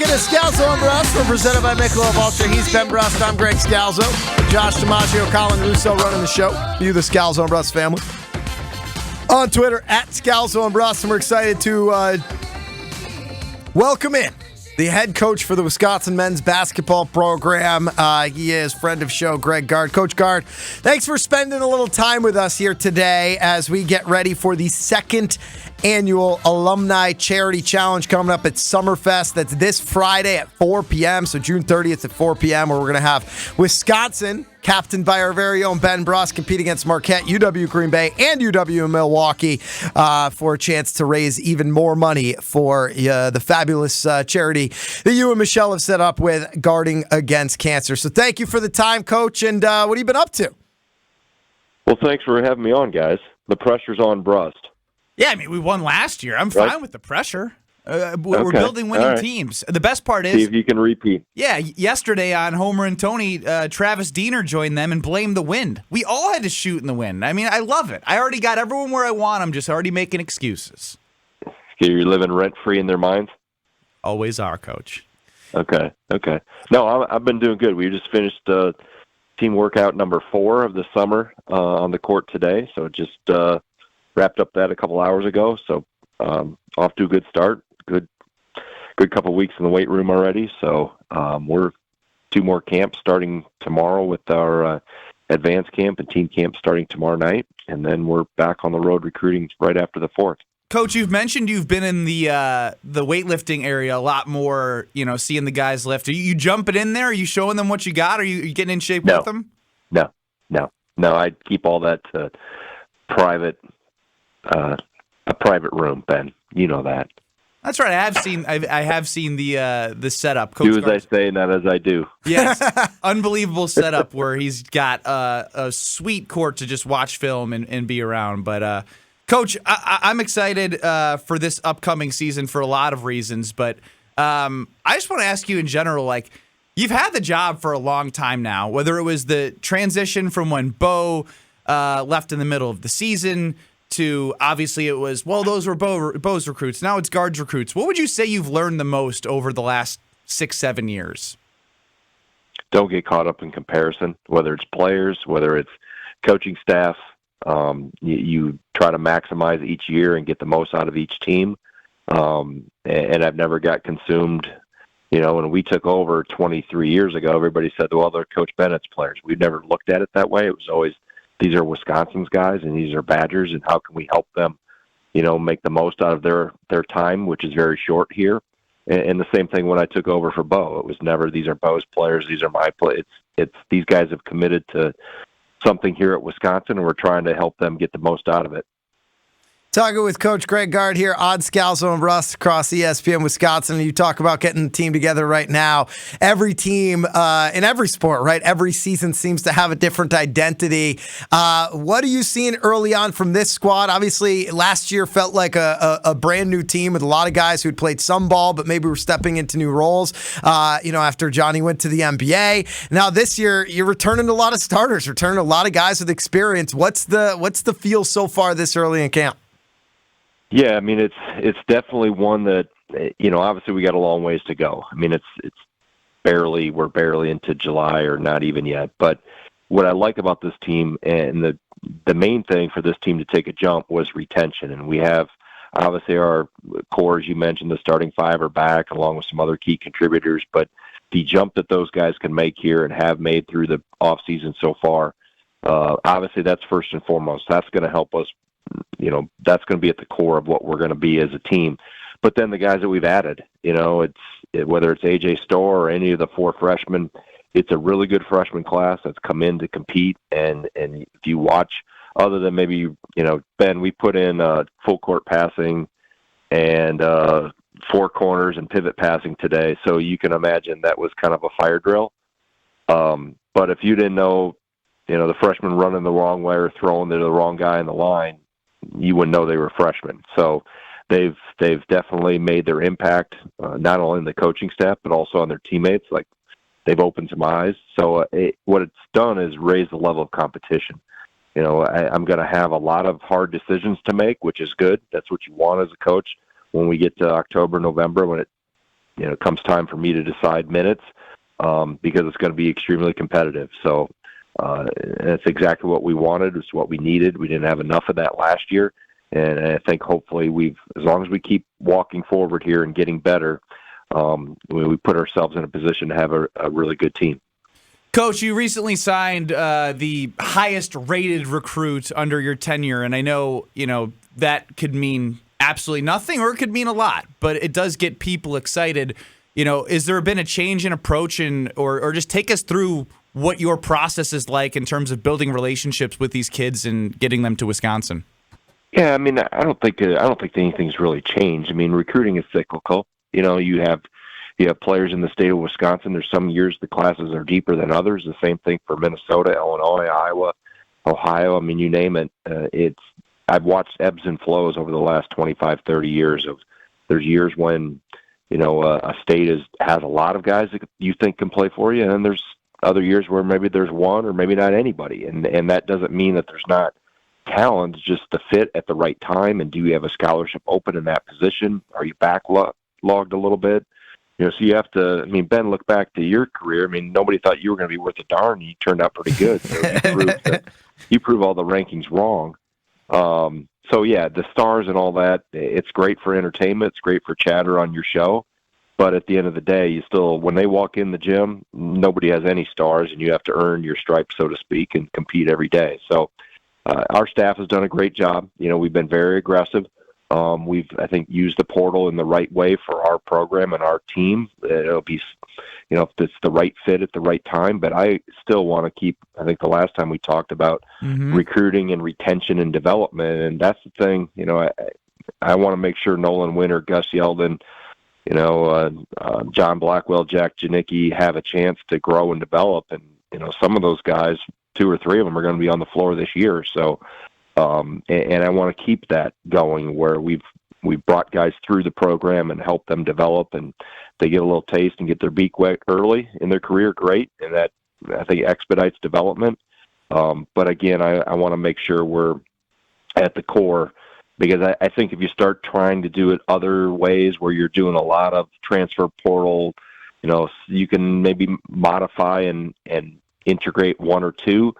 Welcome to Scalzo Brust. We're presented by Michelob Ultra. He's Ben Brust. I'm Greg Scalzo. Josh DiMaggio, Colin Russo running the show. You, the Scalzo Brust family. On Twitter, at Scalzo Brust. And we're excited to welcome in the head coach for the Wisconsin men's basketball program. He is friend of show, Greg Gard. Coach Gard, thanks for spending a little time with us here today as we get ready for the second annual Alumni Charity Challenge coming up at Summerfest. That's this Friday at 4 p.m., so June 30th at 4 p.m., where we're going to have Wisconsin, captained by our very own Ben Brust, compete against Marquette, UW Green Bay, and UW Milwaukee for a chance to raise even more money for the fabulous charity that you and Michelle have set up with Guarding Against Cancer. So thank you for the time, Coach, and what have you been up to? Well, thanks for having me on, guys. The pressure's on Brust. Yeah, I mean, we won last year. I'm fine with the pressure. We're building winning teams. The best part is... See if you can repeat. Yeah, yesterday on Homer and Tony, Travis Diener joined them and blamed the wind. We all had to shoot in the wind. I mean, I love it. I already got everyone where I want. I'm just already making excuses. You're living rent-free in their minds? Always are, Coach. Okay. No, I've been doing good. We just finished team workout number 4 of the summer on the court today, so just... wrapped up that a couple hours ago, so off to a good start. Good couple of weeks in the weight room already. So we're 2 more camps starting tomorrow with our advanced camp and team camp starting tomorrow night, and then we're back on the road recruiting right after the 4th. Coach, you've mentioned you've been in the weightlifting area a lot more. Seeing the guys lift. Are you jumping in there? Are you showing them what you got? Are you getting in shape with them? No. I keep all that private. A private room, Ben. You know that. That's right. I have seen the setup. Coach do as Gard's, I say, not as I do. Yes, unbelievable setup where he's got a sweet court to just watch film and be around. But Coach, I'm excited for this upcoming season for a lot of reasons. But I just want to ask you in general, like, you've had the job for a long time now. Whether it was the transition from when Bo left in the middle of the season. To obviously it was, those were Bo's recruits. Now it's Gard's recruits. What would you say you've learned the most over the last 6-7 years? Don't get caught up in comparison, whether it's players, whether it's coaching staff. You try to maximize each year and get the most out of each team. And I've never got consumed. When we took over 23 years ago, everybody said, well, they're Coach Bennett's players. We've never looked at it that way. It was always, these are Wisconsin's guys, and these are Badgers, and how can we help them, make the most out of their time, which is very short here. And the same thing when I took over for Bo. It was never, these are Bo's players, these are my players. It's these guys have committed to something here at Wisconsin, and we're trying to help them get the most out of it. Talking with Coach Greg Gard here on Scalzo and Brust across ESPN Wisconsin. You talk about getting the team together right now. Every team in every sport, right? Every season seems to have a different identity. What are you seeing early on from this squad? Obviously, last year felt like a brand new team with a lot of guys who'd played some ball, but maybe were stepping into new roles. After Johnny went to the NBA. Now this year, you're returning a lot of starters, returning a lot of guys with experience. What's the feel so far this early in camp? Yeah, I mean, it's definitely one that, obviously we got a long ways to go. I mean, we're barely into July or not even yet. But what I like about this team, and the main thing for this team to take a jump was retention. And we have, obviously, our core, as you mentioned, the starting 5 are back along with some other key contributors. But the jump that those guys can make here and have made through the offseason so far, obviously that's first and foremost. That's going to help us. That's going to be at the core of what we're going to be as a team. But then the guys that we've added, whether it's AJ Storr or any of the 4 freshmen, it's a really good freshman class that's come in to compete. And if you watch, other than maybe, Ben, we put in full court passing and 4 corners and pivot passing today. So you can imagine that was kind of a fire drill. But if you didn't know, the freshmen running the wrong way or throwing to the wrong guy in the line, you wouldn't know they were freshmen. So they've definitely made their impact, not only in the coaching staff, but also on their teammates. Like, they've opened some eyes. So what it's done is raise the level of competition. I'm going to have a lot of hard decisions to make, which is good. That's what you want as a coach when we get to October, November, when it comes time for me to decide minutes because it's going to be extremely competitive. So that's exactly what we wanted. It's what we needed. We didn't have enough of that last year. And I think hopefully as long as we keep walking forward here and getting better, we put ourselves in a position to have a really good team. Coach, you recently signed the highest-rated recruit under your tenure, and I know that could mean absolutely nothing or it could mean a lot, but it does get people excited. Is there been a change in approach or just take us through what your process is like in terms of building relationships with these kids and getting them to Wisconsin? Yeah, I mean, I don't think anything's really changed. I mean, recruiting is cyclical. You have players in the state of Wisconsin. There's some years the classes are deeper than others. The same thing for Minnesota, Illinois, Iowa, Ohio. I mean, you name it. I've watched ebbs and flows over the last 25, 30 years. There's years when a state has a lot of guys that you think can play for you, and then there's other years where maybe there's one or maybe not anybody, and that doesn't mean that there's not talent. It's just the fit at the right time, and do you have a scholarship open in that position? Are you backlogged a little bit? So you have to. I mean, Ben, look back to your career. I mean, nobody thought you were going to be worth a darn. You turned out pretty good. So you prove all the rankings wrong. So yeah, the stars and all that. It's great for entertainment. It's great for chatter on your show. But at the end of the day, when they walk in the gym, nobody has any stars, and you have to earn your stripes, so to speak, and compete every day. So our staff has done a great job. We've been very aggressive. We've, I think, used the portal in the right way for our program and our team. It'll be, if it's the right fit at the right time. But I still want to keep, I think the last time we talked about recruiting and retention and development. And that's the thing, I want to make sure Nolan Winter, Gus Yeldon, John Blackwell, Jack Janicki have a chance to grow and develop. And, some of those guys, 2 or 3 of them are going to be on the floor this year. So, and I want to keep that going where we've brought guys through the program and helped them develop, and they get a little taste and get their beak wet early in their career. Great. And that, I think, expedites development. But again, I want to make sure we're at the core, because I think if you start trying to do it other ways where you're doing a lot of transfer portal, you can maybe modify and integrate 1 or 2.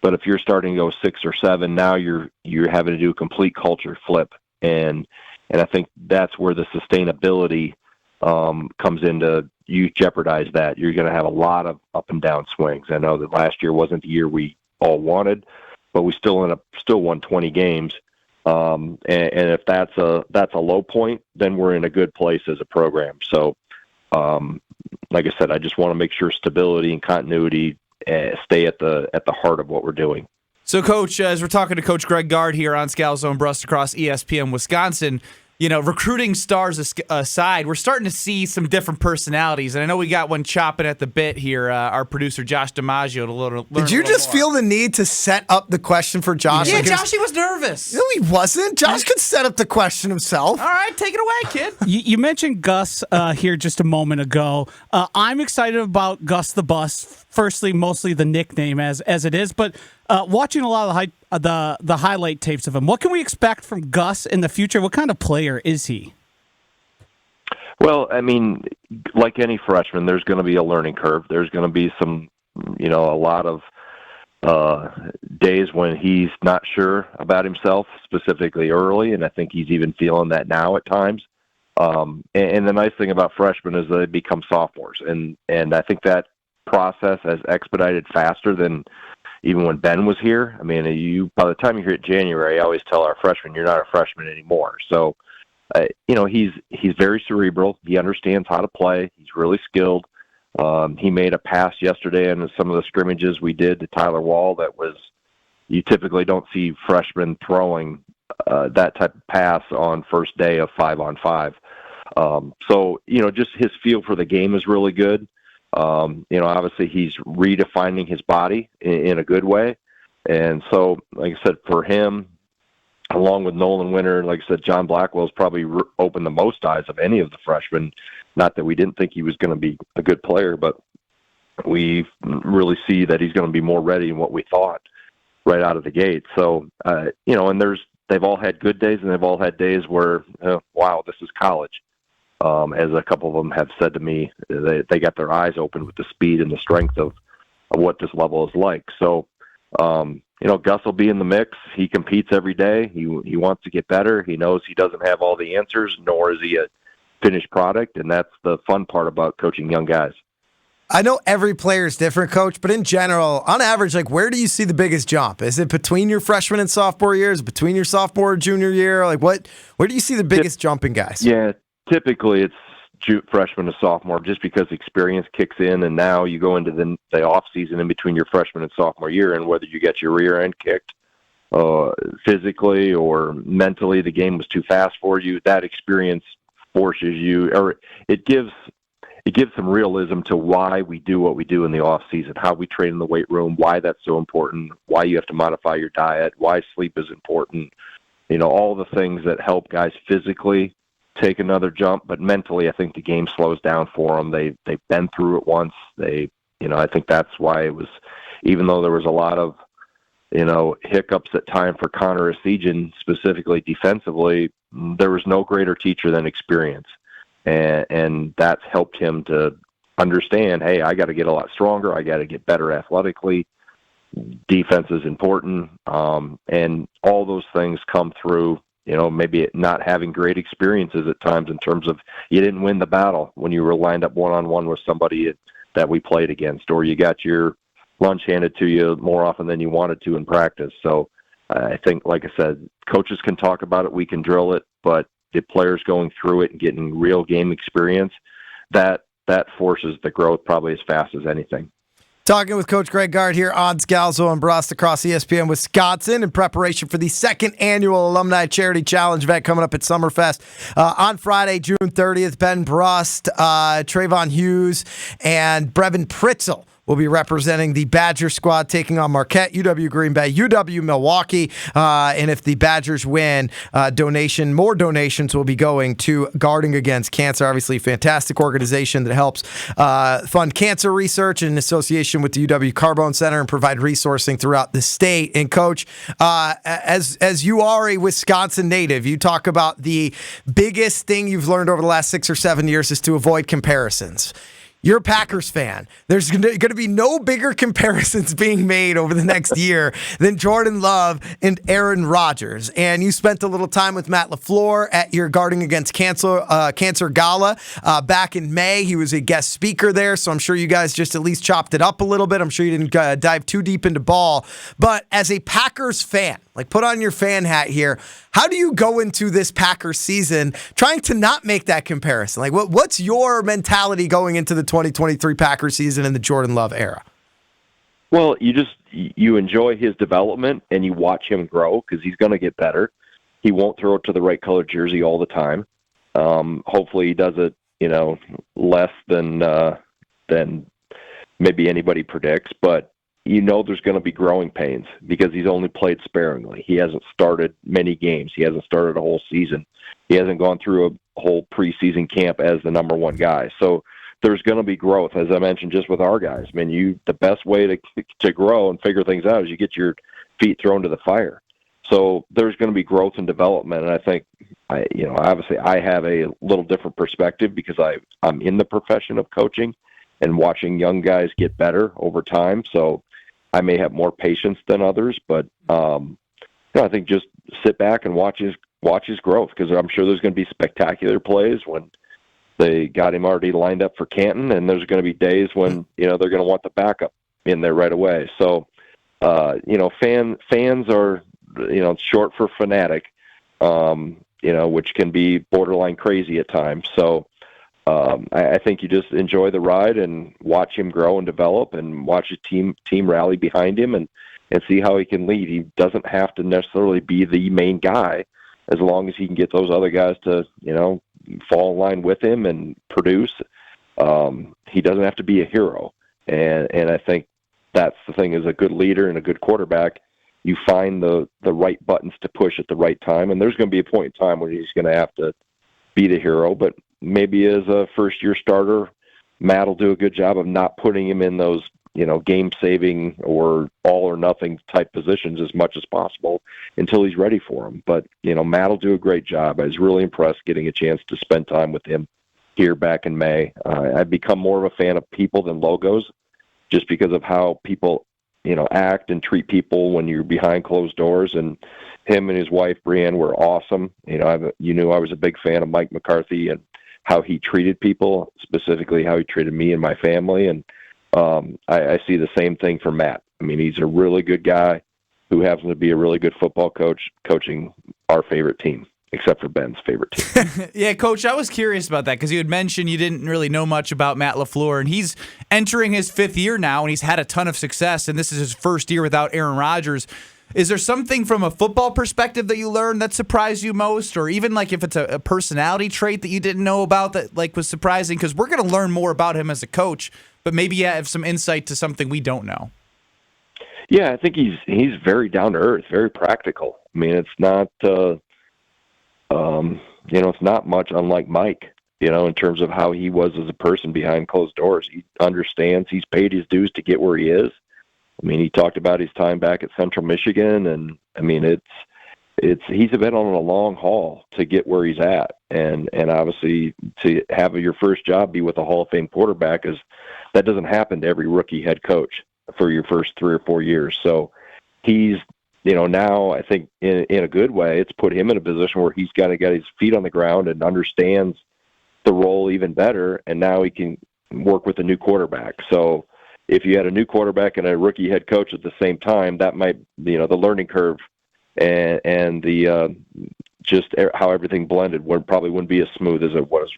But if you're starting to go 6 or 7, now you're having to do a complete culture flip, and I think that's where the sustainability comes into. You jeopardize that. You're going to have a lot of up and down swings. I know that last year wasn't the year we all wanted, but we still won 20 games. And if that's a low point, then we're in a good place as a program. So, like I said, I just want to make sure stability and continuity stay at the heart of what we're doing. So, Coach, as we're talking to Coach Greg Gard here on Scalzo Brust across ESPN Wisconsin, recruiting stars aside, we're starting to see some different personalities. And I know we got one chopping at the bit here, our producer, Josh DiMaggio, to learn Did you just feel the need to set up the question for Josh? Yeah, Josh, he was nervous. No, he wasn't. Josh could set up the question himself. All right, take it away, kid. You mentioned Gus here just a moment ago. I'm excited about Gus the Bus. Firstly, mostly the nickname as it is, but watching a lot of the highlight tapes of him, what can we expect from Gus in the future? What kind of player is he? Well, I mean, like any freshman, there's going to be a learning curve. There's going to be some, a lot of days when he's not sure about himself, specifically early, and I think he's even feeling that now at times. And the nice thing about freshmen is they become sophomores, and I think that process has expedited faster than even when Ben was here. I mean, by the time you hit January, I always tell our freshmen, you're not a freshman anymore. So, he's very cerebral. He understands how to play. He's really skilled. He made a pass yesterday in some of the scrimmages we did to Tyler Wall you typically don't see freshmen throwing that type of pass on first day of 5-on-5. So, just his feel for the game is really good. Obviously he's redefining his body in a good way. And so, like I said, for him, along with Nolan Winter, like I said, John Blackwell's probably opened the most eyes of any of the freshmen. Not that we didn't think he was going to be a good player, but we really see that he's going to be more ready than what we thought right out of the gate. So, and they've all had good days and they've all had days where, wow, this is college. as a couple of them have said to me, they got their eyes open with the speed and the strength of what this level is like. So, Gus will be in the mix. He competes every day. He wants to get better. He knows he doesn't have all the answers, nor is he a finished product, and that's the fun part about coaching young guys. I know every player is different, Coach, but in general, on average, like, where do you see the biggest jump? Is it between your freshman and sophomore years, between your sophomore and junior year? Like, where do you see the biggest jump in guys? Yeah, typically it's freshman to sophomore, just because experience kicks in, and now you go into the off season in between your freshman and sophomore year, and whether you get your rear end kicked physically or mentally, the game was too fast for you. That experience forces you, or it gives some realism to why we do what we do in the off season, how we train in the weight room, why that's so important, why you have to modify your diet, why sleep is important. All the things that help guys physically take another jump, but mentally, I think the game slows down for them. They've been through it once. I think that's why it was, even though there was a lot of, hiccups at time for Connor Esigian, specifically defensively, there was no greater teacher than experience. And that's helped him to understand, hey, I got to get a lot stronger. I got to get better athletically. Defense is important. And all those things come through, maybe not having great experiences at times in terms of you didn't win the battle when you were lined up one-on-one with somebody that we played against, or you got your lunch handed to you more often than you wanted to in practice. So I think, like I said, coaches can talk about it, we can drill it, but the players going through it and getting real game experience, that forces the growth probably as fast as anything. Talking with Coach Greg Gard here on Scalzo and Brust across ESPN Wisconsin in preparation for the second annual Alumni Charity Challenge event coming up at Summerfest on Friday, June 30th. Ben Brust, Trayvon Hughes, and Brevin Pritzel will be representing the Badger squad, taking on Marquette, UW Green Bay, UW Milwaukee. And if the Badgers win, more donations will be going to Guarding Against Cancer. Obviously, a fantastic organization that helps fund cancer research in association with the UW Carbone Center and provide resourcing throughout the state. And Coach, as you are a Wisconsin native, you talk about the biggest thing you've learned over the last 6 or 7 years is to avoid comparisons. You're a Packers fan. There's going to be no bigger comparisons being made over the next year than Jordan Love and Aaron Rodgers. And you spent a little time with Matt LaFleur at your Guarding Against Cancer Gala back in May. He was a guest speaker there, so I'm sure you guys just at least chopped it up a little bit. I'm sure you didn't dive too deep into ball. But as a Packers fan, put on your fan hat here, how do you go into this Packers season trying to not make that comparison? What's your mentality going into the 2023 Packers season in the Jordan Love era? Well, you enjoy his development and you watch him grow because he's going to get better. He won't throw it to the right colored jersey all the time. Hopefully he does it, less than maybe anybody predicts, but there's going to be growing pains because he's only played sparingly. He hasn't started many games. He hasn't started a whole season. He hasn't gone through a whole preseason camp as the number one guy. So there's going to be growth, as I mentioned, just with our guys. The best way to grow and figure things out is you get your feet thrown to the fire. So there's going to be growth and development. And I think, obviously I have a little different perspective because I'm in the profession of coaching and watching young guys get better over time. So I may have more patience than others, but I think just sit back and watch his growth because I'm sure there's going to be spectacular plays when they got him already lined up for Canton, and there's going to be days when they're going to want the backup in there right away. So fans are short for fanatic, which can be borderline crazy at times. So I think you just enjoy the ride and watch him grow and develop and watch a team rally behind him and see how he can lead. He doesn't have to necessarily be the main guy as long as he can get those other guys to, fall in line with him and produce. He doesn't have to be a hero. And I think that's the thing, as a good leader and a good quarterback, you find the right buttons to push at the right time. And there's going to be a point in time where he's going to have to be the hero, but maybe as a first-year starter, Matt will do a good job of not putting him in those, game-saving or all-or-nothing type positions as much as possible until he's ready for them. But, Matt will do a great job. I was really impressed getting a chance to spend time with him here back in May. I've become more of a fan of people than logos, just because of how people, act and treat people when you're behind closed doors. And him and his wife, Brienne, were awesome. You knew I was a big fan of Mike McCarthy and how he treated people, specifically how he treated me and my family. And I see the same thing for Matt. I mean, he's a really good guy who happens to be a really good football coach, coaching our favorite team, except for Ben's favorite team. Yeah, Coach, I was curious about that because you had mentioned you didn't really know much about Matt LaFleur, and he's entering his 5th year now, and he's had a ton of success, and this is his first year without Aaron Rodgers. Is there something from a football perspective that you learned that surprised you most, or even like if it's a personality trait that you didn't know about that like was surprising? Because we're going to learn more about him as a coach, but maybe you have some insight to something we don't know. Yeah, I think he's very down to earth, very practical. I mean, it's not it's not much unlike Mike, in terms of how he was as a person behind closed doors. He understands he's paid his dues to get where he is. I mean, he talked about his time back at Central Michigan, and I mean, he's been on a long haul to get where he's at, and obviously to have your first job be with a Hall of Fame quarterback that doesn't happen to every rookie head coach for your first 3 or 4 years. So he's, now I think in a good way, it's put him in a position where he's got to get his feet on the ground and understands the role even better, and now he can work with a new quarterback. So if you had a new quarterback and a rookie head coach at the same time, that might, the learning curve and the just how everything blended probably wouldn't be as smooth as it was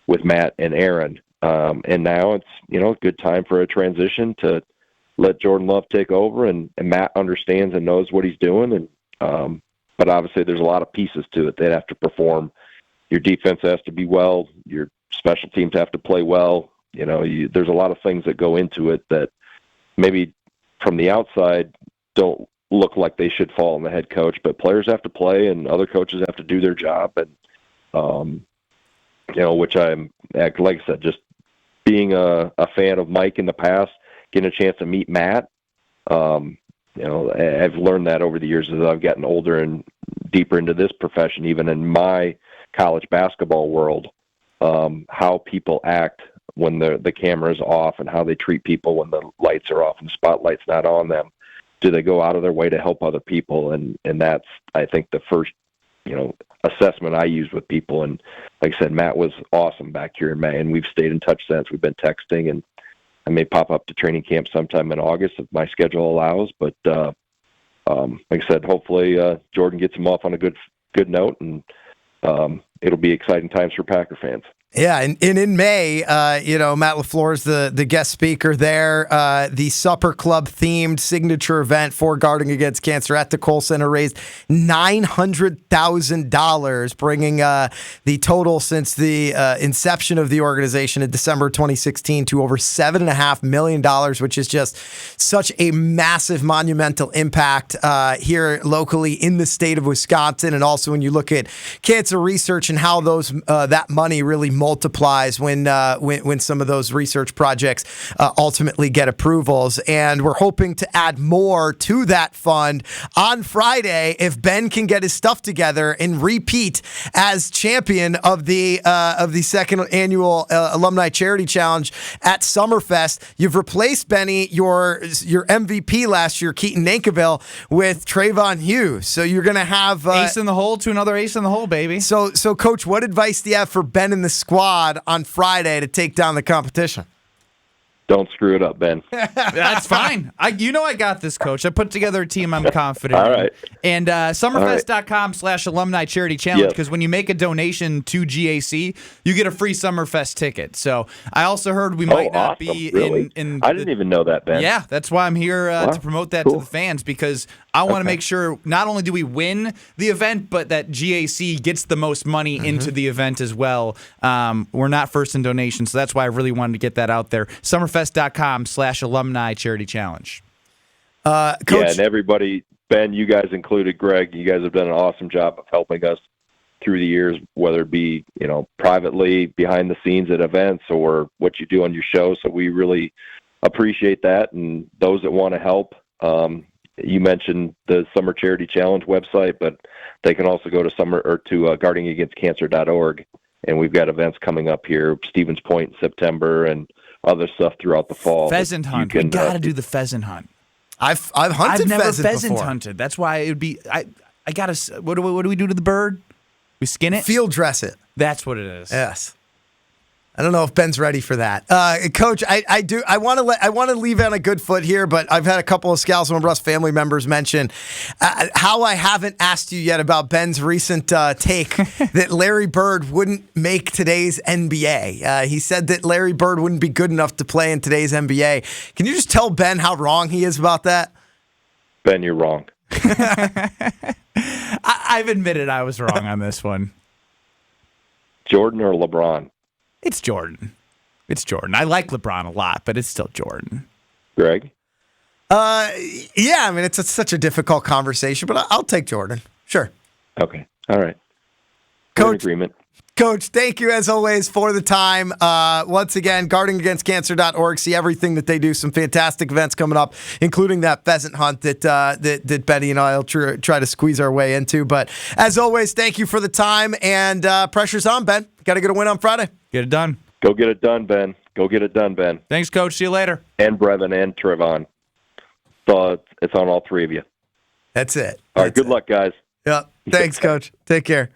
with Matt and Aaron. And now it's, a good time for a transition to let Jordan Love take over, and Matt understands and knows what he's doing. And but obviously there's a lot of pieces to it. They'd have to perform. Your defense has to be well. Your special teams have to play well. There's a lot of things that go into it that maybe from the outside don't look like they should fall on the head coach, but players have to play and other coaches have to do their job. And, which I'm, like I said, just being a fan of Mike in the past, getting a chance to meet Matt, I've learned that over the years as I've gotten older and deeper into this profession, even in my college basketball world, how people act when the camera's off and how they treat people when the lights are off and the spotlight's not on them. Do they go out of their way to help other people? And that's, I think, the first, assessment I use with people. And like I said, Matt was awesome back here in May, and we've stayed in touch since. We've been texting, and I may pop up to training camp sometime in August if my schedule allows. But like I said, hopefully Jordan gets him off on a good note, and it'll be exciting times for Packer fans. Yeah, and in May, Matt LaFleur is the guest speaker there. The Supper Club themed signature event for Guarding Against Cancer at the Kohl Center raised $900,000, bringing the total since the inception of the organization in December 2016 to over $7.5 million, which is just such a massive, monumental impact here locally in the state of Wisconsin. And also when you look at cancer research and how that money really multiplies when some of those research projects ultimately get approvals. And we're hoping to add more to that fund on Friday if Ben can get his stuff together and repeat as champion of the second annual Alumni Charity Challenge at Summerfest. You've replaced, Benny, your MVP last year, Keaton Nankiville, with Trayvon Hughes. So you're going to have ace in the hole to another ace in the hole, baby. So Coach, what advice do you have for Ben and the squad on Friday to take down the competition? Don't screw it up, Ben. That's fine. I got this, Coach. I put together a team I'm confident All right. in. And Summerfest.com/Alumni Charity Challenge, because when you make a donation to GAC, you get a free Summerfest ticket. So I also heard we might not awesome. be Really? in I didn't even know that, Ben. Yeah, that's why I'm here to promote that to the fans, because I want to make sure not only do we win the event, but that GAC gets the most money into the event as well. We're not first in donations, so that's why I really wanted to get that out there. Summerfest.com/Alumni Charity Challenge. Coach, yeah, and everybody, Ben, you guys included, Greg, you guys have done an awesome job of helping us through the years, whether it be, privately behind the scenes at events or what you do on your show. So we really appreciate that. And those that want to help, you mentioned the Summer Charity Challenge website, but they can also go to guardingagainstcancer.org and we've got events coming up here, Stevens Point in September, and other stuff throughout the fall. Pheasant hunt. We got to do the pheasant hunt. I've hunted I've never pheasant before. hunted. That's why it would be. I gotta. What do we do to the bird? We skin it. Field dress it. That's what it is. Yes. I don't know if Ben's ready for that. Coach, I want to leave on a good foot here, but I've had a couple of Scalzo Brust family members mention how I haven't asked you yet about Ben's recent take that Larry Bird wouldn't make today's NBA. He said that Larry Bird wouldn't be good enough to play in today's NBA. Can you just tell Ben how wrong he is about that? Ben, you're wrong. I've admitted I was wrong on this one. Jordan or LeBron? It's Jordan. It's Jordan. I like LeBron a lot, but it's still Jordan. Greg? Yeah, I mean, it's such a difficult conversation, but I'll take Jordan. Sure. Okay. All right. Coach, We're in agreement. Coach, thank you as always for the time. Once again, guardingagainstcancer.org. See everything that they do. Some fantastic events coming up, including that pheasant hunt that Betty and I will try to squeeze our way into. But as always, thank you for the time, and pressure's on, Ben. Got to get a win on Friday. Get it done. Go get it done, Ben. Go get it done, Ben. Thanks, Coach. See you later. And Brevin and Trevon. So it's on all three of you. That's it. All right. Good luck, guys. Yep. Thanks, Coach. Take care.